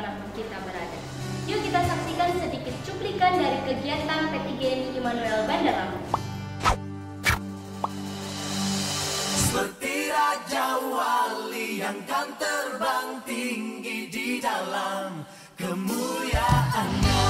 dimanapun kita berada. Yuk kita saksikan sedikit cuplikan dari kegiatan P3MI Immanuel Bandar Lampung. Seperti raja wali yang kan terbang tinggi di dalam kemuliaannya.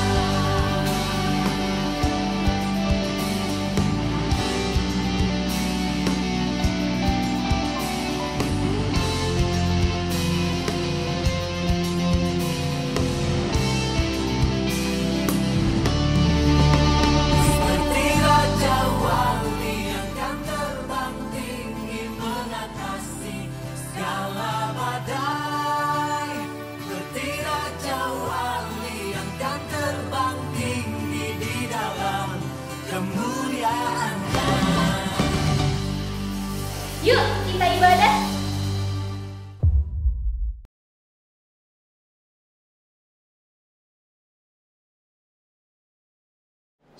Yuk kita ibadah.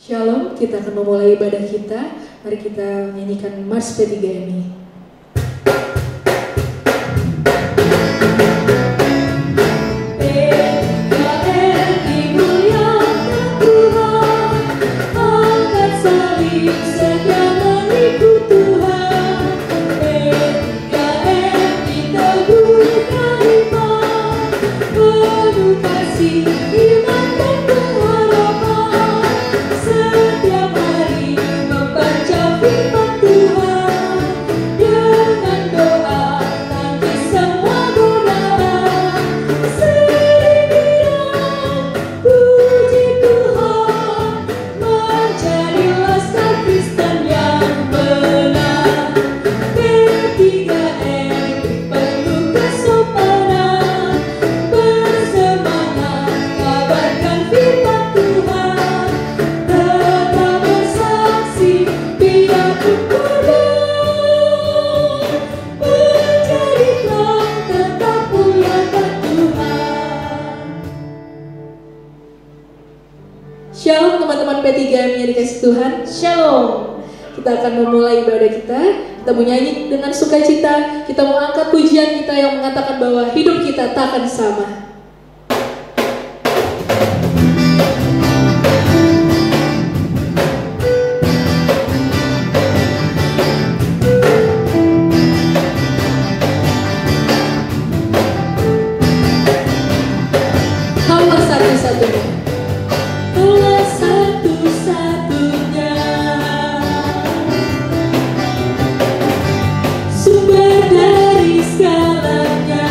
Shalom, kita akan memulai ibadah kita. Mari kita nyanyikan Mars P3MI. Shalom teman-teman P3MI yang dikasih Tuhan. Shalom. Kita akan memulai ibadah kita. Kita mau nyanyi dengan sukacita. Kita mau angkat pujian kita yang mengatakan bahwa hidup kita tak akan sama. Kaulah satu-satunya. Sumber dari segalanya.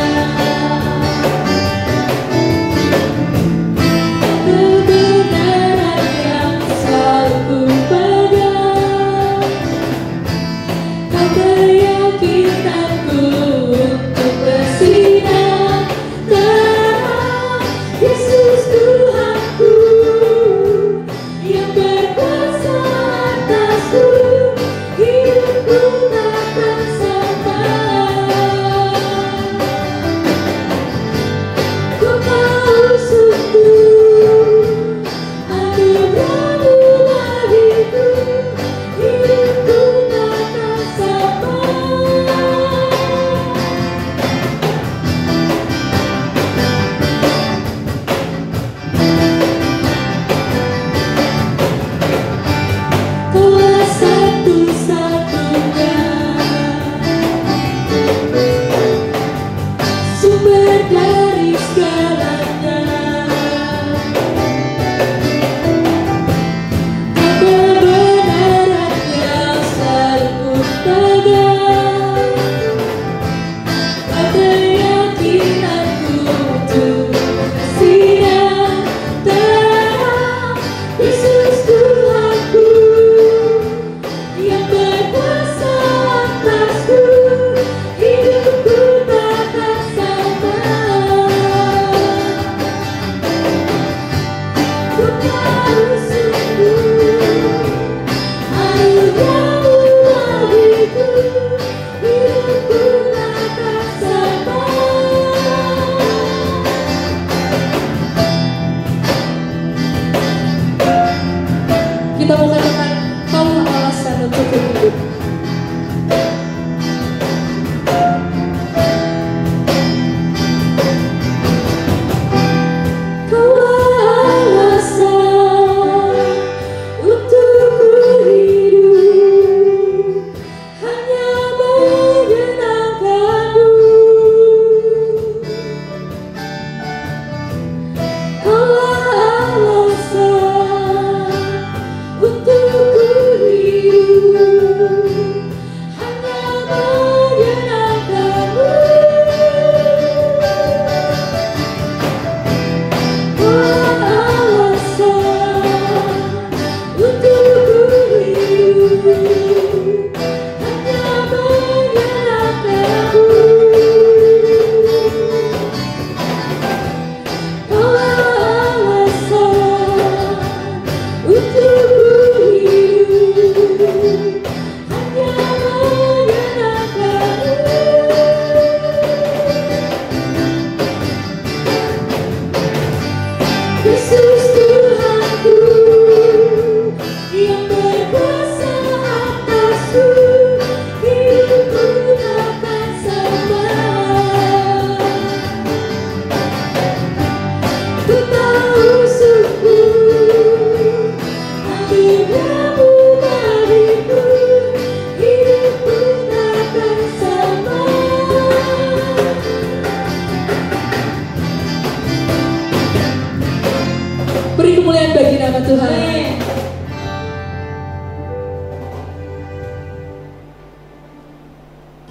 Beri kemuliaan bagi nama Tuhan.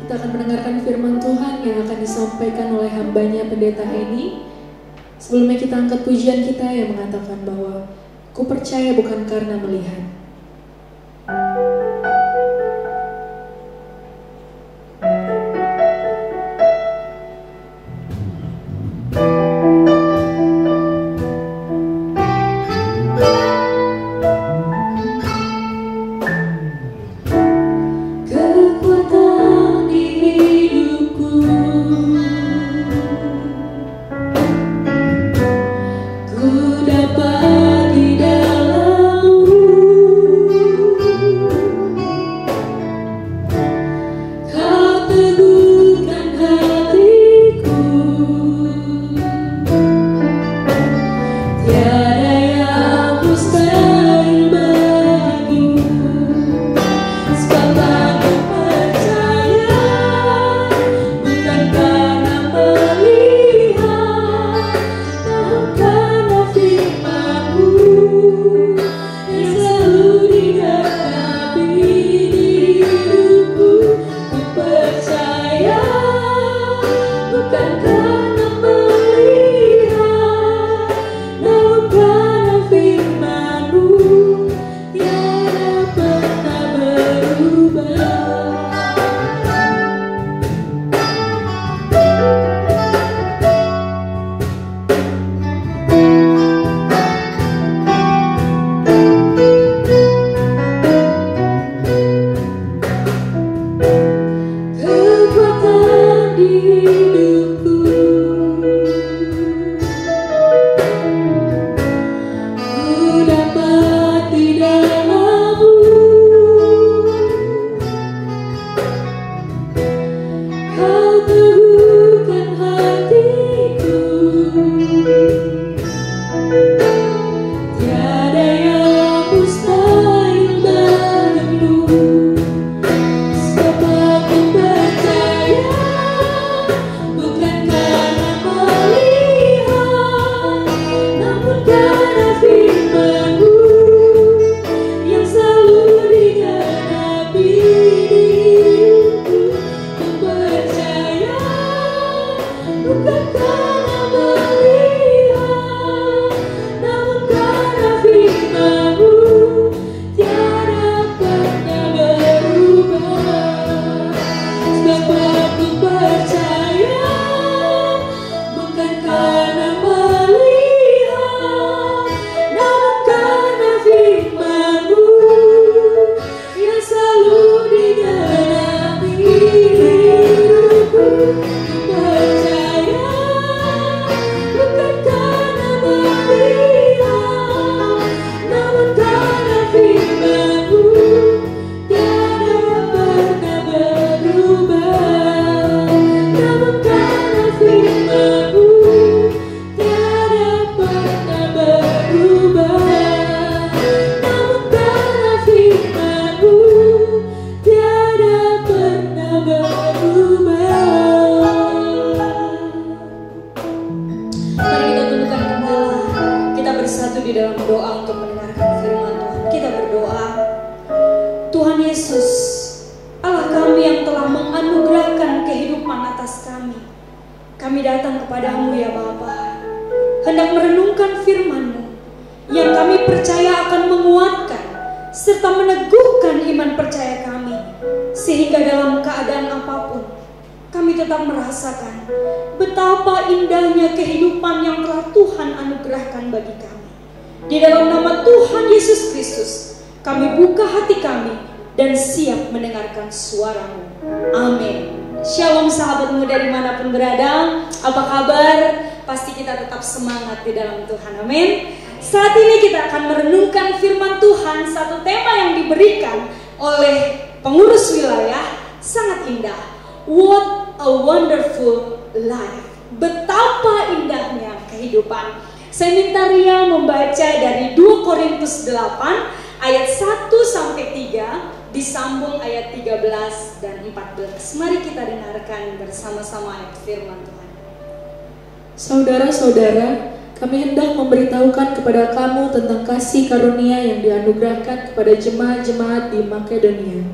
Kita akan mendengarkan firman Tuhan yang akan disampaikan oleh hambanya Pendeta Heni. Sebelumnya kita angkat pujian kita yang mengatakan bahwa ku percaya bukan karena melihat. Di dalam nama Tuhan Yesus Kristus, kami buka hati kami dan siap mendengarkan suara-Mu. Amin. Shalom sahabatmu dari manapun berada. Apa kabar? Pasti kita tetap semangat di dalam Tuhan. Amin. Saat ini kita akan merenungkan firman Tuhan. Satu tema yang diberikan oleh pengurus wilayah sangat indah. What a wonderful life. Betapa indahnya kehidupan. Saya minta Ria membaca dari 2 Korintus 8 ayat 1 sampai 3. Disambung ayat 13 dan 14. Mari kita dengarkan bersama-sama ayat firman Tuhan. Saudara-saudara, kami hendak memberitahukan kepada kamu tentang kasih karunia yang dianugerahkan kepada jemaat-jemaat di Makedonia.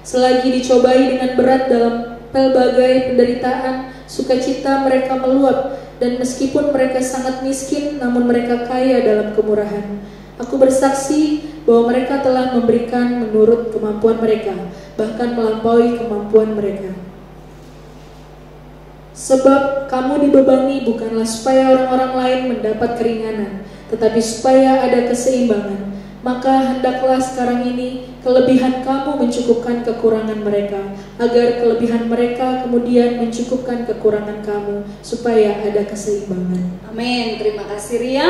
Selagi dicobai dengan berat dalam pelbagai penderitaan, sukacita mereka meluap, dan meskipun mereka sangat miskin, namun mereka kaya dalam kemurahan. Aku bersaksi bahwa mereka telah memberikan menurut kemampuan mereka, bahkan melampaui kemampuan mereka. Sebab kamu dibebani bukanlah supaya orang-orang lain mendapat keringanan, tetapi supaya ada keseimbangan. Maka hendaklah sekarang ini kelebihan kamu mencukupkan kekurangan mereka, agar kelebihan mereka kemudian mencukupkan kekurangan kamu, supaya ada keseimbangan. Amin. Terima kasih Ria.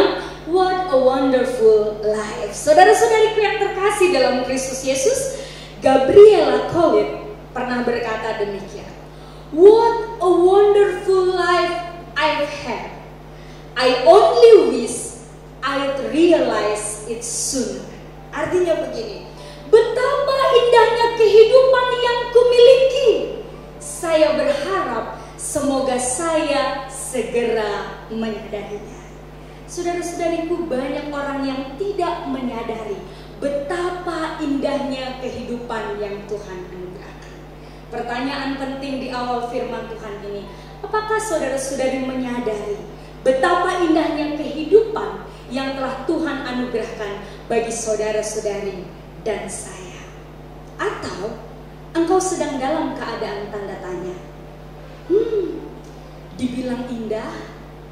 What a wonderful life. Saudara-saudariku yang terkasih dalam Kristus Yesus, Gabriela Colit pernah berkata demikian. What a wonderful life I've had. I only wish I'd realize it sooner. Artinya begini, betapa indahnya kehidupan yang kumiliki. Saya berharap semoga saya segera menyadarinya. Saudara-saudariku, banyak orang yang tidak menyadari betapa indahnya kehidupan yang Tuhan anugerahkan. Pertanyaan penting di awal firman Tuhan ini, apakah saudara-saudari menyadari betapa indahnya kehidupan yang telah Tuhan anugerahkan bagi saudara-saudari dan saya? Atau engkau sedang dalam keadaan tanda tanya? Dibilang indah?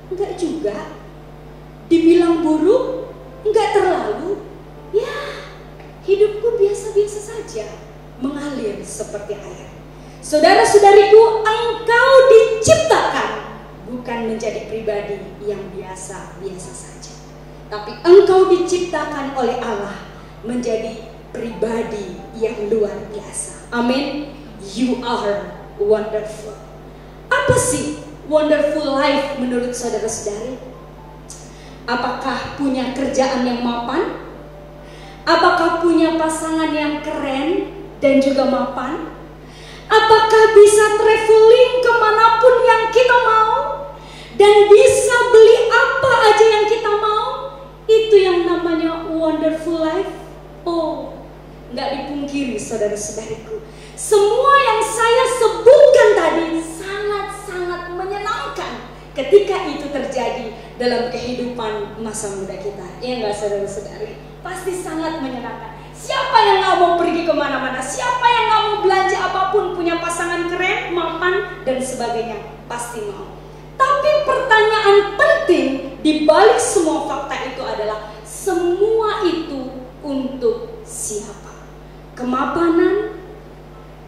Enggak juga. Dibilang buruk? Enggak terlalu. Ya, hidupku biasa-biasa saja, mengalir seperti air. Saudara-saudariku, engkau diciptakan bukan menjadi pribadi yang biasa-biasa saja, tapi engkau diciptakan oleh Allah menjadi pribadi yang luar biasa. Amin. You are wonderful. Apa sih wonderful life menurut saudara-saudari? Apakah punya kerjaan yang mapan? Apakah punya pasangan yang keren dan juga mapan? Apakah bisa traveling kemanapun yang kita mau? Dan bisa beli apa aja yang kita mau? Itu yang namanya wonderful life. Oh, nggak dipungkiri saudara-saudariku, semua yang saya sebutkan tadi sangat-sangat menyenangkan ketika itu terjadi dalam kehidupan masa muda kita. Ya nggak saudara-saudari? Pasti sangat menyenangkan. Siapa yang nggak mau pergi kemana-mana? Siapa yang nggak mau belanja apapun, punya pasangan keren, mapan, dan sebagainya? Pasti mau. Tapi pertanyaan penting di balik semua fakta itu adalah, semua itu untuk siapa? Kemapanan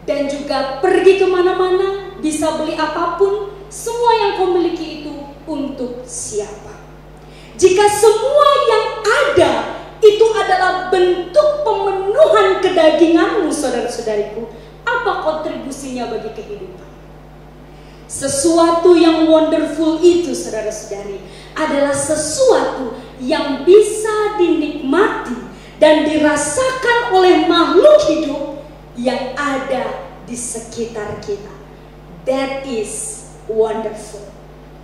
dan juga pergi kemana-mana, bisa beli apapun, semua yang kau miliki itu untuk siapa? Jika semua yang ada itu adalah bentuk pemenuhan kedaginganmu, saudara-saudariku, apa kontribusinya bagi kehidupan? Sesuatu yang wonderful itu, saudara-saudari, adalah sesuatu yang bisa dinikmati dan dirasakan oleh makhluk hidup yang ada di sekitar kita. That is wonderful.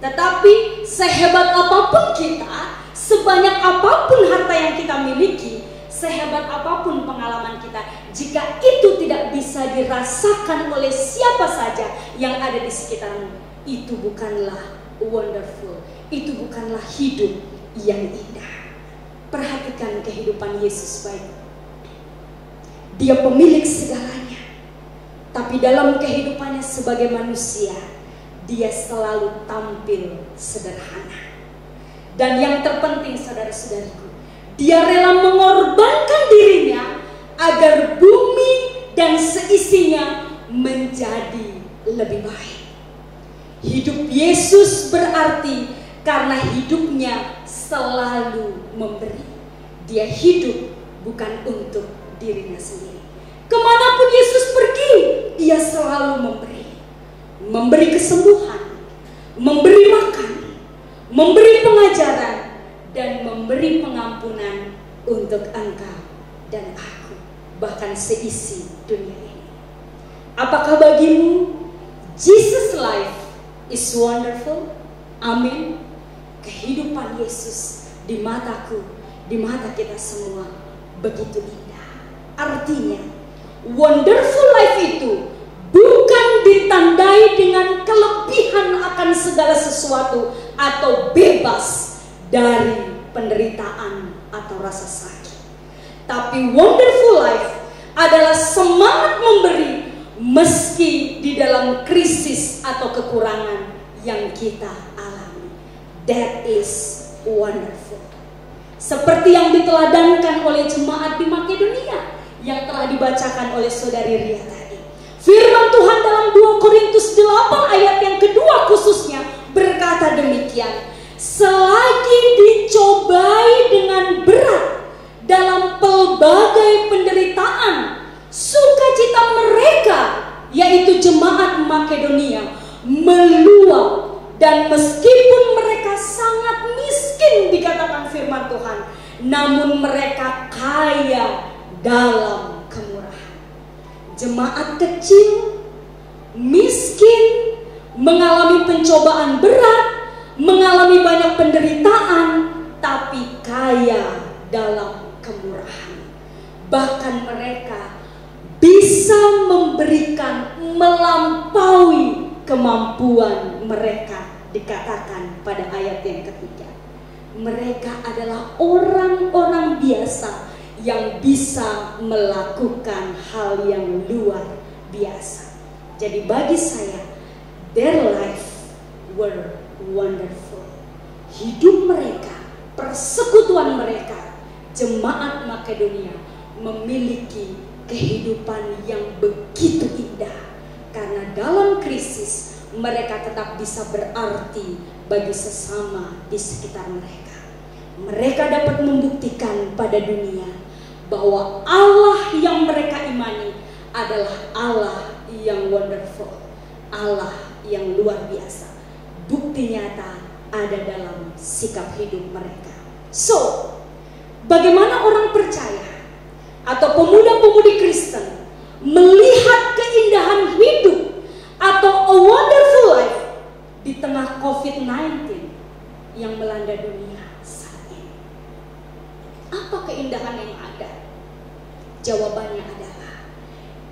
Tetapi sehebat apapun kita, sebanyak apapun harta yang kita miliki, sehebat apapun pengalaman kita, jika itu tidak bisa dirasakan oleh siapa saja yang ada di sekitarmu, itu bukanlah wonderful, itu bukanlah hidup yang indah. Perhatikan kehidupan Yesus baik. Dia pemilik segalanya, tapi dalam kehidupannya sebagai manusia, dia selalu tampil sederhana. Dan yang terpenting, saudara-saudariku, Dia rela mengorbankan dirinya agar bumi dan seisinya menjadi lebih baik. Hidup Yesus berarti karena hidupnya selalu memberi. Dia hidup bukan untuk dirinya sendiri. Kemanapun Yesus pergi, dia selalu memberi. Memberi kesembuhan, memberi makan, memberi pengajaran, dan memberi pengampunan untuk engkau dan aku, bahkan seisi dunia ini. Apakah bagimu Jesus life is wonderful? Amin. Kehidupan Yesus di mataku, di mata kita semua begitu indah. Artinya, wonderful life itu bukan ditandai dengan kelebihan akan segala sesuatu atau bebas dari penderitaan atau rasa sakit. Tapi wonderful life adalah semangat memberi meski di dalam krisis atau kekurangan yang kita alami. That is wonderful. Seperti yang diteladankan oleh jemaat di Makedonia yang telah dibacakan oleh saudari Ria tadi. Firman Tuhan dalam 2 Korintus 8 ayat yang kedua khususnya berkata demikian. Selagi dicobai dengan berat dalam pelbagai penderitaan, sukacita mereka, yaitu jemaat Makedonia, meluap. Dan meskipun mereka sangat miskin, dikatakan firman Tuhan, namun mereka kaya dalam kemurahan. Jemaat kecil, miskin, mengalami pencobaan berat, mengalami banyak penderitaan, tapi kaya dalam kemurahan. Bahkan mereka bisa memberikan melampaui kemampuan mereka, dikatakan pada ayat yang ketiga. Mereka adalah orang-orang biasa yang bisa melakukan hal yang luar biasa. Jadi bagi saya, their life were wonderful. Hidup mereka, persekutuan mereka, jemaat Makedonia memiliki kehidupan yang begitu indah. Karena dalam krisis mereka tetap bisa berarti bagi sesama di sekitar mereka. Mereka dapat membuktikan pada dunia bahwa Allah yang mereka imani adalah Allah yang wonderful, Allah yang luar biasa. Bukti nyata ada dalam sikap hidup mereka. So, bagaimana orang percaya atau pemuda-pemudi Kristen melihat keindahan hidup atau a wonderful life di tengah COVID-19 yang melanda dunia saat ini? Apa keindahan yang ada? Jawabannya adalah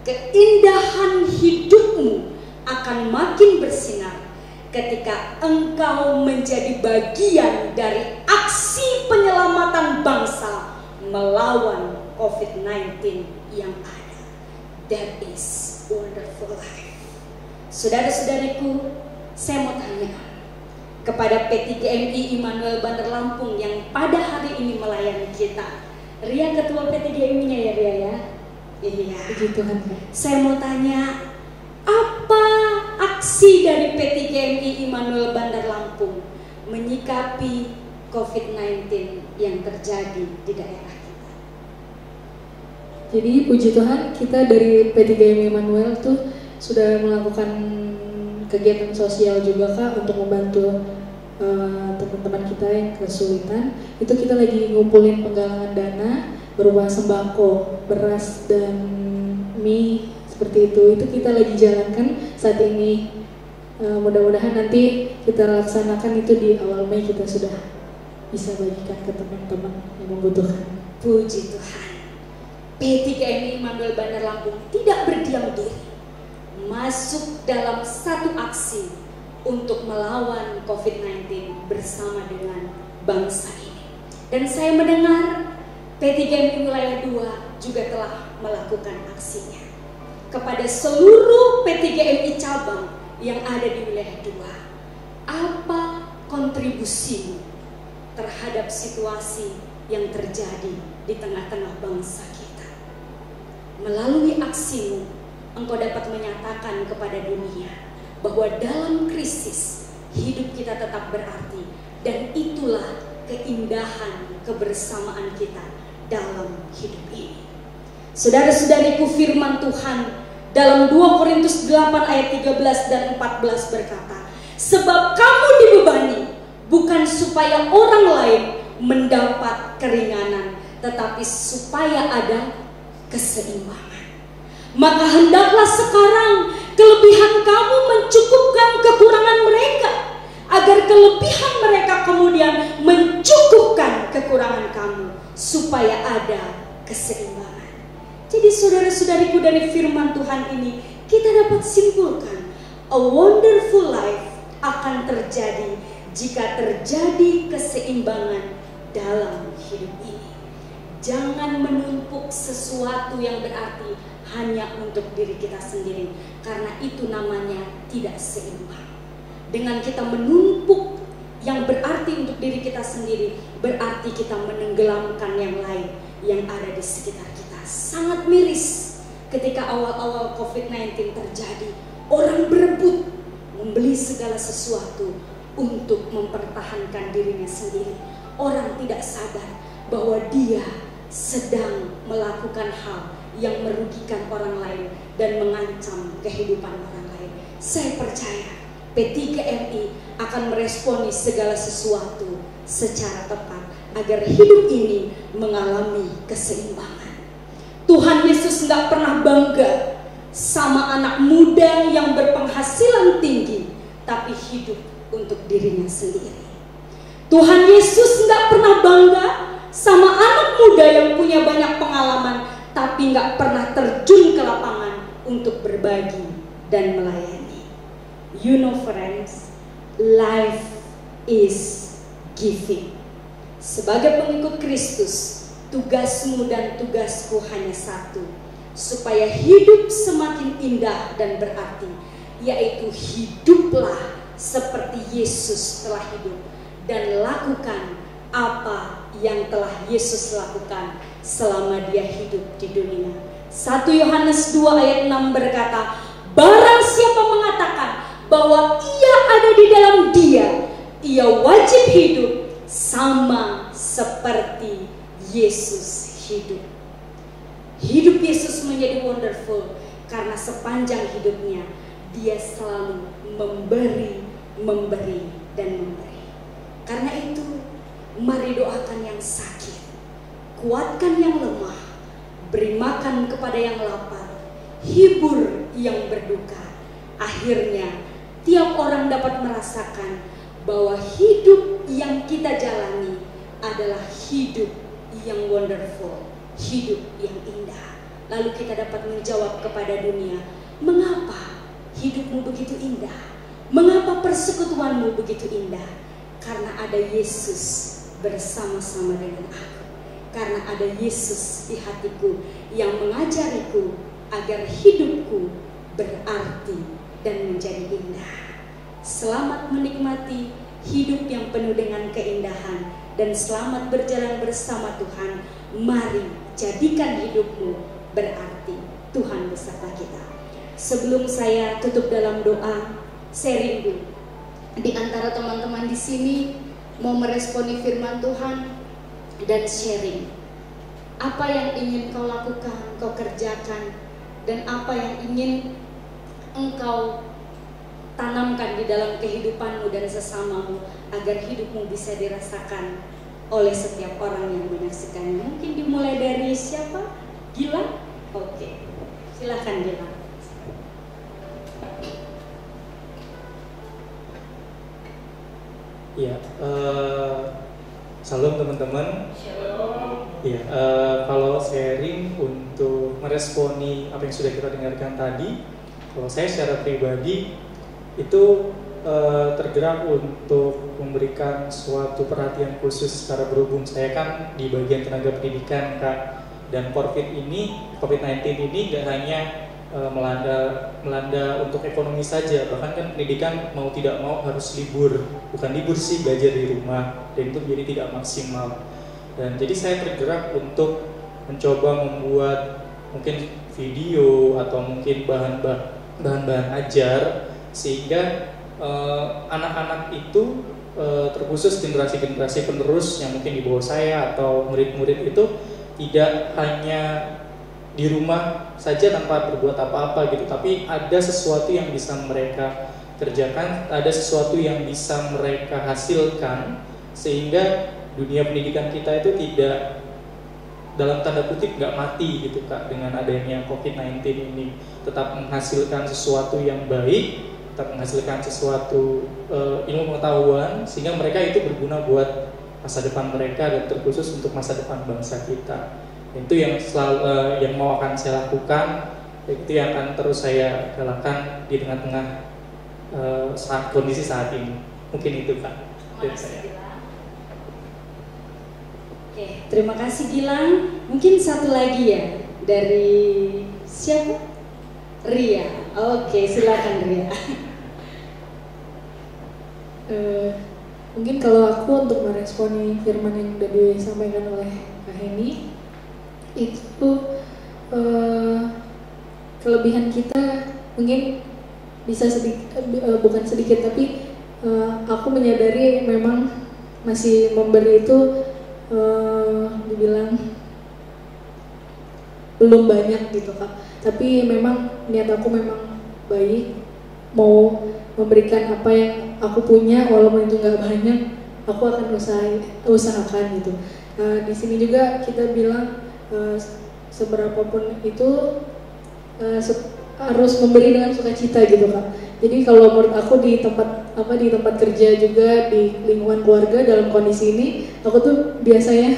keindahan hidupmu akan makin bersinar ketika engkau menjadi bagian dari aksi penyelamatan bangsa melawan COVID-19 yang ada. That is wonderful life. Saudara-saudariku, saya mau tanya kepada P3GMI Immanuel Bandar Lampung yang pada hari ini melayani kita. Ria ketua P3GMI-nya ya Ria ya? Iya. Puji Tuhan. Saya mau tanya, apa aksi dari P3GMI Immanuel Bandar Lampung menyikapi COVID-19 yang terjadi di daerah kita? Jadi puji Tuhan, kita dari P3GMI Immanuel tuh sudah melakukan kegiatan sosial juga Kak untuk membantu teman-teman kita yang kesulitan. Itu kita lagi ngumpulin penggalangan dana berupa sembako, beras dan mie seperti itu kita lagi jalankan saat ini. Mudah-mudahan nanti kita laksanakan itu di awal Mei, kita sudah bisa bagikan ke teman-teman yang membutuhkan. Puji Tuhan. P3GMI Immanuel Bandar Lampung tidak berdiam diri, masuk dalam satu aksi untuk melawan COVID-19 bersama dengan bangsa ini. Dan saya mendengar P3GMI Wilayah 2 juga telah melakukan aksinya. Kepada seluruh P3GMI cabang yang ada di wilayah 2, apa kontribusimu terhadap situasi yang terjadi di tengah-tengah bangsa kita. Melalui aksimu, engkau dapat menyatakan kepada dunia bahwa dalam krisis hidup kita tetap berarti, dan itulah keindahan kebersamaan kita dalam hidup ini. Saudara-saudariku, firman Tuhan dalam 2 Korintus 8 ayat 13 dan 14 berkata, sebab kamu dibebani bukan supaya orang lain mendapat keringanan, tetapi supaya ada keseimbangan. Maka hendaklah sekarang kelebihan kamu mencukupkan kekurangan mereka, agar kelebihan mereka kemudian mencukupkan kekurangan kamu, supaya ada keseimbangan. Jadi saudara-saudariku, dari firman Tuhan ini kita dapat simpulkan, a wonderful life akan terjadi jika terjadi keseimbangan dalam hidup ini. Jangan menumpuk sesuatu yang berarti hanya untuk diri kita sendiri, karena itu namanya tidak seimbang. Dengan kita menumpuk yang berarti untuk diri kita sendiri, berarti kita menenggelamkan yang lain yang ada di sekitar kita. Sangat miris ketika awal-awal COVID-19 terjadi, orang berebut membeli segala sesuatu untuk mempertahankan dirinya sendiri. Orang tidak sadar bahwa dia sedang melakukan hal yang merugikan orang lain dan mengancam kehidupan orang lain. Saya percaya P3MI akan meresponi segala sesuatu secara tepat agar hidup ini mengalami keseimbangan. Tuhan Yesus nggak pernah bangga sama anak muda yang berpenghasilan tinggi tapi hidup untuk dirinya sendiri. Tuhan Yesus nggak pernah bangga sama anak muda yang punya banyak pengalaman tapi nggak pernah terjun ke lapangan untuk berbagi dan melayani. You know friends, life is giving. Sebagai pengikut Kristus, tugasmu dan tugasku hanya satu, supaya hidup semakin indah dan berarti, yaitu hiduplah seperti Yesus telah hidup dan lakukan apa yang telah Yesus lakukan selama dia hidup di dunia. 1 Yohanes 2 ayat 6 berkata, barang siapa mengatakan bahwa ia ada di dalam dia, ia wajib hidup sama seperti Yesus hidup. Hidup Yesus menjadi wonderful karena sepanjang hidupnya dia selalu memberi, dan memberi. Karena itu, mari doakan yang sakit, kuatkan yang lemah, beri makan kepada yang lapar, hibur yang berduka. Akhirnya, tiap orang dapat merasakan bahwa hidup yang kita jalani adalah hidup yang wonderful, hidup yang indah. Lalu kita dapat menjawab kepada dunia, mengapa hidupmu begitu indah? Mengapa persekutuanmu begitu indah? Karena ada Yesus bersama-sama dengan aku. Karena ada Yesus di hatiku yang mengajariku agar hidupku berarti dan menjadi indah. Selamat menikmati hidup yang penuh dengan keindahan dan selamat berjalan bersama Tuhan. Mari jadikan hidupmu berarti. Tuhan beserta kita. Sebelum saya tutup dalam doa, saya rindu di antara teman-teman di sini mau meresponi firman Tuhan dan sharing apa yang ingin kau lakukan, kau kerjakan, dan apa yang ingin engkau tanamkan di dalam kehidupanmu dan sesamamu agar hidupmu bisa dirasakan oleh setiap orang yang menyaksikannya. Mungkin dimulai dari siapa? Gilang? Oke, silakan Gilang. Ya, salam teman-teman. Ya, kalau sharing untuk meresponi apa yang sudah kita dengarkan tadi, kalau saya secara pribadi itu tergerak untuk memberikan suatu perhatian khusus karena berhubung saya kan di bagian tenaga pendidikan Kak, dan COVID-19 ini gak hanya melanda untuk ekonomi saja, bahkan kan pendidikan mau tidak mau harus libur, bukan libur sih, belajar di rumah, dan itu jadi tidak maksimal. Dan jadi saya tergerak untuk mencoba membuat mungkin video atau mungkin bahan-bahan ajar, sehingga anak-anak itu terkhusus generasi-generasi penerus yang mungkin di bawah saya atau murid-murid itu tidak hanya di rumah saja tanpa berbuat apa-apa gitu, tapi ada sesuatu yang bisa mereka kerjakan, ada sesuatu yang bisa mereka hasilkan, sehingga dunia pendidikan kita itu tidak, dalam tanda kutip, nggak mati gitu Kak, dengan adanya COVID-19 ini, tetap menghasilkan sesuatu yang baik, tetap menghasilkan sesuatu ilmu pengetahuan, sehingga mereka itu berguna buat masa depan mereka dan terkhusus untuk masa depan bangsa kita. Itu yang selalu yang mau akan saya lakukan, itu yang akan terus saya galakan di tengah-tengah kondisi saat ini. Mungkin itu Kak dari saya. Oke, terima kasih Gilang. Mungkin satu lagi ya dari siapa? Ria. Oke, silakan Ria. Mungkin kalau aku untuk meresponi firman yang sudah disampaikan oleh Kak Heni, itu kelebihan kita mungkin bisa bukan sedikit, tapi aku menyadari memang masih memberi itu dibilang belum banyak gitu Kak. Tapi memang niat aku memang baik, mau memberikan apa yang aku punya, walaupun itu nggak banyak, aku akan usahakan gitu. Di sini juga kita bilang seberapapun itu harus memberi dengan sukacita gitu Kak. Jadi kalau menurut aku di tempat kerja juga, di lingkungan keluarga dalam kondisi ini, aku tuh biasanya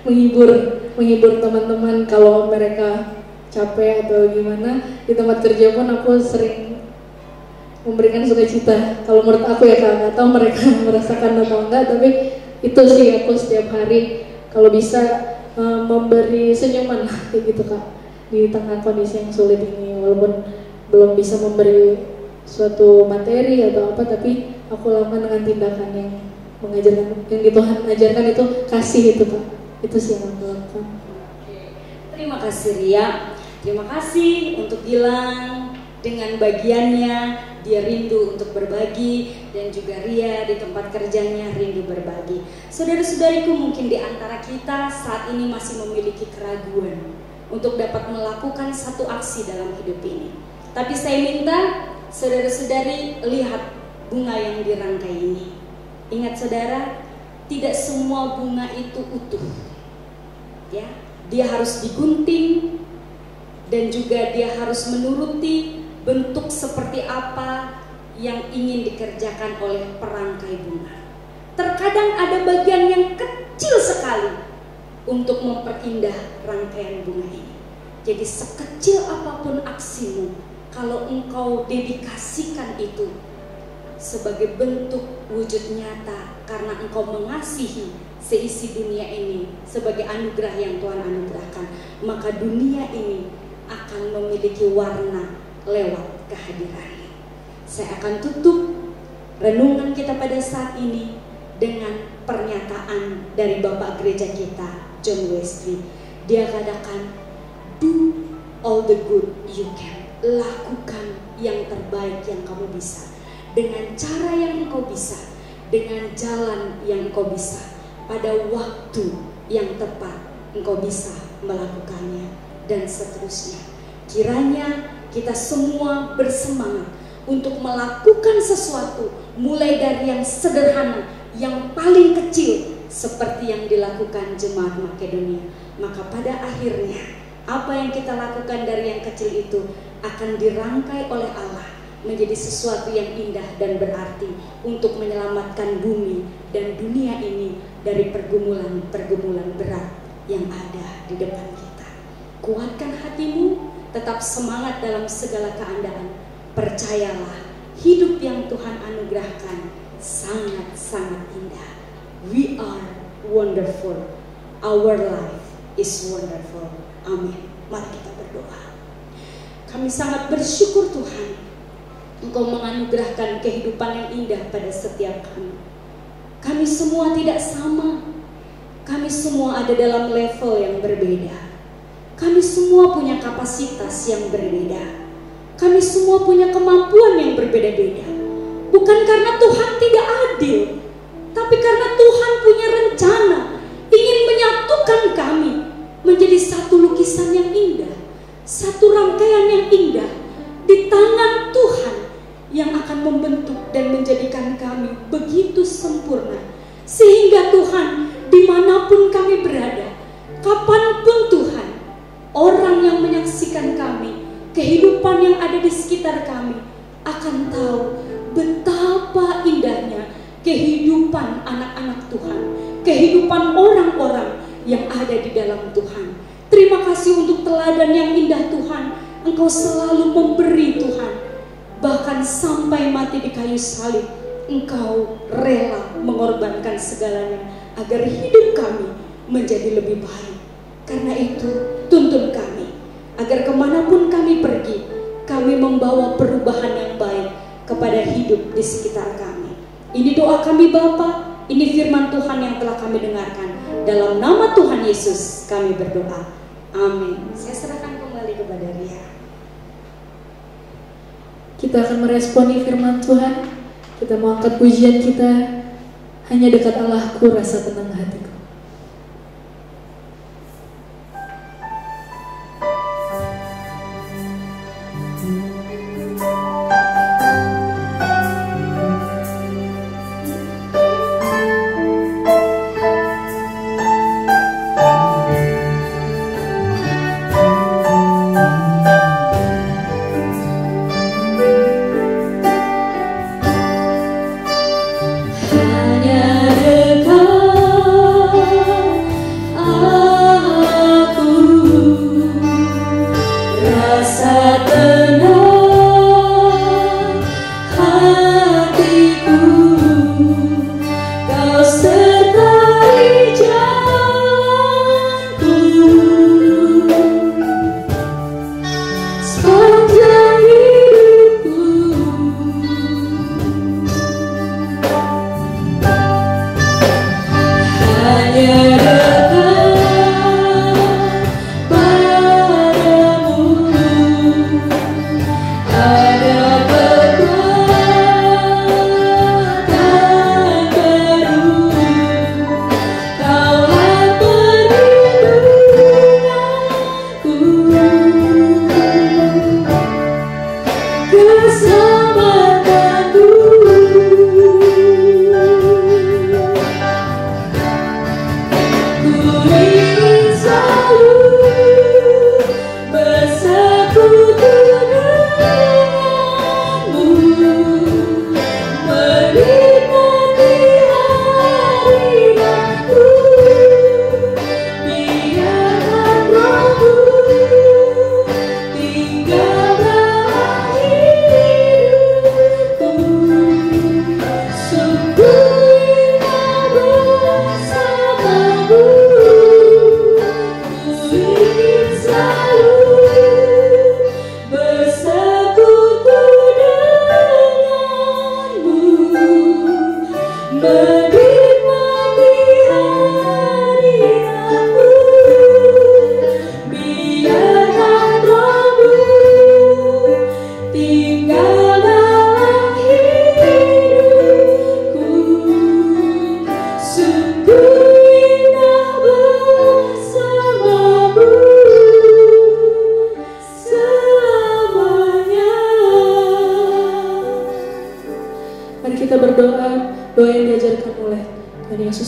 menghibur teman-teman kalau mereka capek atau gimana. Di tempat kerja pun aku sering memberikan sukacita. Kalau menurut aku ya Kak, nggak tahu mereka merasakan atau enggak, tapi itu sih aku setiap hari kalau bisa memberi senyuman kayak gitu Kak, di tengah kondisi yang sulit ini. Walaupun belum bisa memberi suatu materi atau apa, tapi aku lakukan dengan tindakan yang mengajarkan, yang Tuhan ajarkan itu kasih itu Kak. Itu sih yang aku lakukan. Terima kasih Ria. Terima kasih untuk Gilang dengan bagiannya, dia rindu untuk berbagi, dan juga Ria di tempat kerjanya rindu berbagi. Saudara-saudariku, mungkin di antara kita saat ini masih memiliki keraguan untuk dapat melakukan satu aksi dalam hidup ini. Tapi saya minta saudara-saudari lihat bunga yang dirangkai ini. Ingat saudara, tidak semua bunga itu utuh. Ya, dia harus digunting dan juga dia harus menuruti bentuk seperti apa yang ingin dikerjakan oleh perangkai bunga. Terkadang ada bagian yang kecil sekali untuk memperindah rangkaian bunga ini. Jadi sekecil apapun aksimu, kalau engkau dedikasikan itu sebagai bentuk wujud nyata karena engkau mengasihi seisi dunia ini sebagai anugerah yang Tuhan anugerahkan, maka dunia ini akan memiliki warna lewat kehadirannya. Saya akan tutup renungan kita pada saat ini dengan pernyataan dari Bapak Gereja kita, John Wesley. Dia katakan, do all the good you can. Lakukan yang terbaik yang kamu bisa, dengan cara yang engkau bisa, dengan jalan yang engkau bisa, pada waktu yang tepat engkau bisa melakukannya, dan seterusnya. Kiranya kita semua bersemangat untuk melakukan sesuatu, mulai dari yang sederhana, yang paling kecil, seperti yang dilakukan jemaat Makedonia. Maka pada akhirnya apa yang kita lakukan dari yang kecil itu akan dirangkai oleh Allah menjadi sesuatu yang indah dan berarti untuk menyelamatkan bumi dan dunia ini dari pergumulan-pergumulan berat yang ada di depan kita. Kuatkan hatimu, tetap semangat dalam segala keadaan. Percayalah, hidup yang Tuhan anugerahkan sangat-sangat indah. We are wonderful. Our life is wonderful. Amin. Mari kita berdoa. Kami sangat bersyukur Tuhan, Engkau menganugerahkan kehidupan yang indah pada setiap kami. Kami semua tidak sama. Kami semua ada dalam level yang berbeda. Kami semua punya kapasitas yang berbeda. Kami semua punya kemampuan yang berbeda-beda. Bukan karena Tuhan tidak adil, tapi karena Tuhan punya rencana ingin menyatukan kami menjadi satu lukisan yang indah, satu rangkaian yang indah di tangan Tuhan yang akan membentuk dan menjadikan kami begitu sempurna, sehingga Tuhan dimanapun kami berada, kapanpun Tuhan, orang yang menyaksikan kami, kehidupan yang ada di sekitar kami akan tahu betapa indahnya kehidupan anak-anak Tuhan, kehidupan orang-orang yang ada di dalam Tuhan. Terima kasih untuk teladan yang indah Tuhan. Engkau selalu memberi Tuhan. Bahkan sampai mati di kayu salib, Engkau rela mengorbankan segalanya agar hidup kami menjadi lebih baik. Karena itu tuntun kami agar kemanapun kami pergi, kami membawa perubahan yang baik kepada hidup di sekitar kami. Ini doa kami Bapa, ini firman Tuhan yang telah kami dengarkan. Dalam nama Tuhan Yesus kami berdoa. Amin. Saya serahkan kembali kepada Ria. Kita akan meresponi firman Tuhan. Kita mau angkat pujian kita. Hanya dekat Allahku rasa tenang hatiku.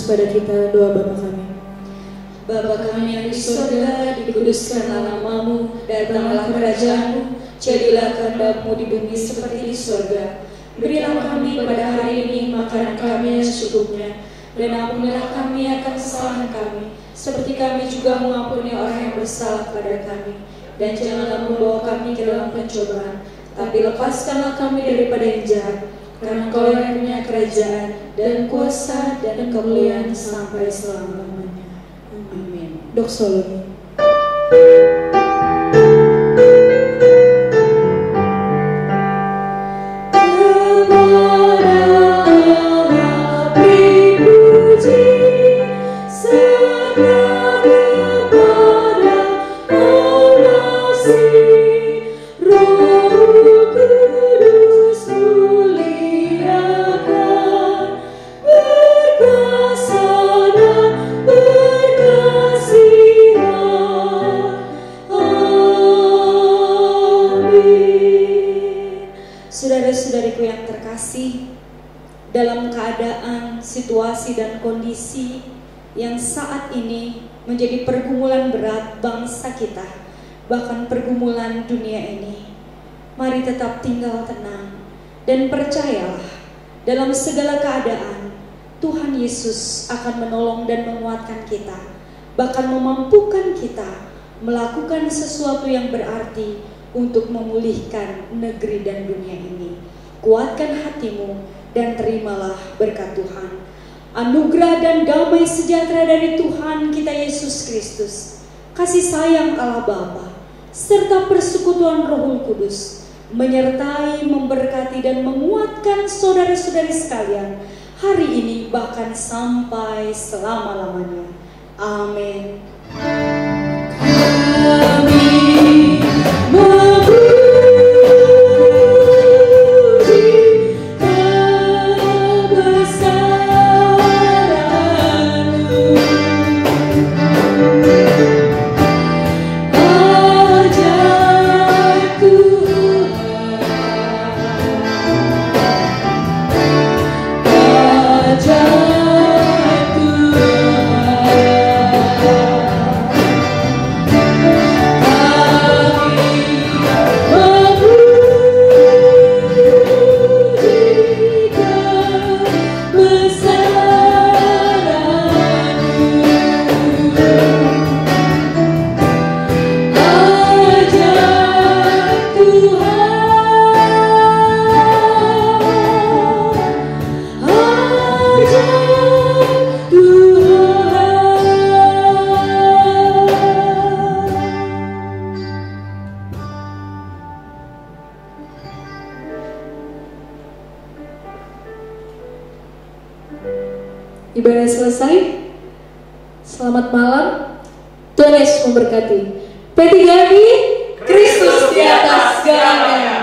Pada kita doa Bapa kami. Bapa kami yang di surga, dikuduskanlah namamu, datanglah kerajaanmu, jadilah kehendak-Mu di bumi seperti di surga. Berilah kami pada hari ini makanan kami yang secukupnya, dan ampunilah kami akan kesalahan kami, seperti kami juga mengampuni orang yang bersalah pada kami. Dan janganlah membawa kami ke dalam pencobaan, tapi lepaskanlah kami daripada yang jahat. Karena Engkau yang punya kerajaan dan kuasa dan kemuliaan sampai selama-lamanya. Amin. Doxology. Semuanya kasih, dalam keadaan, situasi, dan kondisi yang saat ini menjadi pergumulan berat bangsa kita, bahkan pergumulan dunia ini, mari tetap tinggal tenang dan percayalah dalam segala keadaan Tuhan Yesus akan menolong dan menguatkan kita, bahkan memampukan kita melakukan sesuatu yang berarti untuk memulihkan negeri dan dunia ini. Kuatkan hatimu dan terimalah berkat Tuhan. Anugerah dan damai sejahtera dari Tuhan kita Yesus Kristus, kasih sayang Allah Bapa, serta persekutuan Roh Kudus menyertai, memberkati dan menguatkan saudara-saudari sekalian hari ini bahkan sampai selama-lamanya. Amin. Kami memuji kebesaran-Mu, ajaib Tuhan, ajaib Ibadah selesai. Selamat malam. Tuhan Yesus memberkati. P3GAMI, Kristus di atas segalanya.